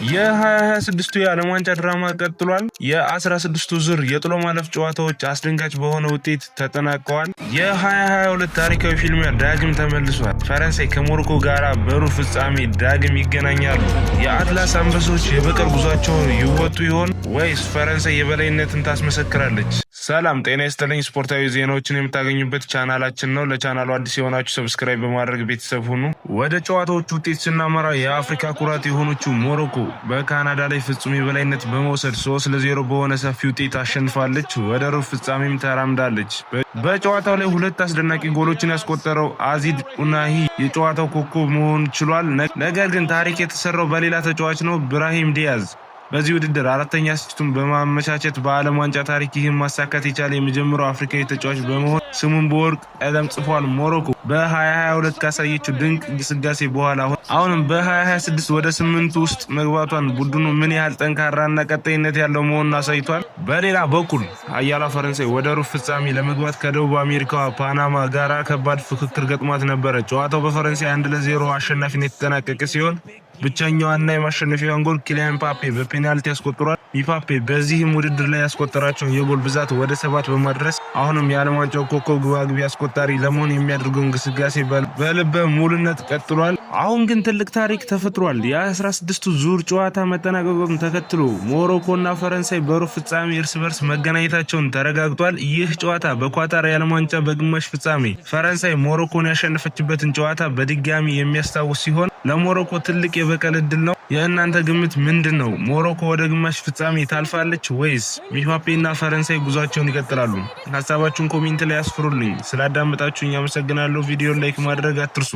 የ2026 የዓለም ዋንጫ ድራማ ቀጥሏል። የ16ቱ ዙር የጥሎ ማለፍ ጨዋታዎች አስደንጋጭ በሆነ ውጤት ተጠናቀዋል። የ2022 ታሪካዊ ፊልሚያ ዳግም ተመልሷል። ፈረንሳይ ከሞሮኮ ጋር በሩብ ፍጻሜ ዳግም ይገናኛሉ። የአትላስ አንበሶች የበቀል ጉዟቸውን ይወጡ ይሆን ወይስ ፈረንሳይ የበላይነትን ታስመሰክራለች? ሰላም ጤና ይስጥልኝ። ስፖርታዊ ዜናዎችን የምታገኙበት ቻናላችን ነው። ለቻናሉ አዲስ የሆናችሁ ሰብስክራይብ በማድረግ ቤተሰብ ሁኑ። ወደ ጨዋታዎቹ ውጤት ስናመራ የአፍሪካ ኩራት የሆነችው ሞሮኮ በካናዳ ላይ ፍጹም የበላይነት በመውሰድ 3-0 በሆነ ሰፊ ውጤት አሸንፋለች። ወደ ሩብ ፍጻሜም ተራምዳለች። በጨዋታው ላይ ሁለት አስደናቂ ጎሎችን ያስቆጠረው አዚዝ ኡናሂ የጨዋታው ኮከብ መሆን ችሏል። ነገር ግን ታሪክ የተሰራው በሌላ ተጫዋች ነው፣ ብራሂም ዲያዝ። በዚህ ውድድር አራተኛ አሲስቱን በማመቻቸት በዓለም ዋንጫ ታሪክ ይህን ማሳካት የቻለ የመጀመሪያው አፍሪካዊ ተጫዋች በመሆን ስሙን በወርቅ ቀለም ጽፏል። ሞሮኮ በ2022 ካሳየችው ድንቅ ግስጋሴ በኋላ አሁንም በ2026 ወደ 8 ውስጥ መግባቷን ቡድኑ ምን ያህል ጠንካራና ቀጣይነት ያለው መሆኑን አሳይቷል። በሌላ በኩል ኃያሏ ፈረንሳይ ወደ ሩብ ፍጻሜ ለመግባት ከደቡብ አሜሪካዋ ፓናማ ጋር ከባድ ፍክክር ገጥሟት ነበረ። ጨዋታው በፈረንሳይ 1-0 አሸናፊነት የተጠናቀቀ ሲሆን ብቸኛዋና የማሸነፊያውን ጎል ኪሊያን ምባፔ በፔናልቲ ያስቆጥሯል። ምባፔ በዚህም ውድድር ላይ ያስቆጠራቸው የጎል ብዛት ወደ 7 በማድረስ አሁንም የዓለም ዋንጫው ኮከብ ግባግቢ አስቆጣሪ ለመሆን የሚያደርገውን ግስጋሴ በልበ ሙሉነት ቀጥሏል። አሁን ግን ትልቅ ታሪክ ተፈጥሯል። የ16ቱ ዙር ጨዋታ መጠናቀቁን ተከትሎ ሞሮኮና ፈረንሳይ በሩብ ፍጻሜ እርስ በርስ መገናኘታቸውን ተረጋግጧል። ይህ ጨዋታ በኳታር የዓለም ዋንጫ በግማሽ ፍጻሜ ፈረንሳይ ሞሮኮን ያሸነፈችበትን ጨዋታ በድጋሚ የሚያስታውስ ሲሆን ለሞሮኮ ትልቅ የበቀል እድል ነው። የእናንተ ግምት ምንድን ነው? ሞሮኮ ወደ ግማሽ ፍጻሜ ታልፋለች ወይስ ምባፔና ፈረንሳይ ጉዟቸውን ይቀጥላሉ? ሀሳባችሁን ኮሜንት ላይ አስፍሩልኝ። ስላዳመጣችሁኝ አመሰግናለሁ። ቪዲዮን ላይክ ማድረግ አትርሱ።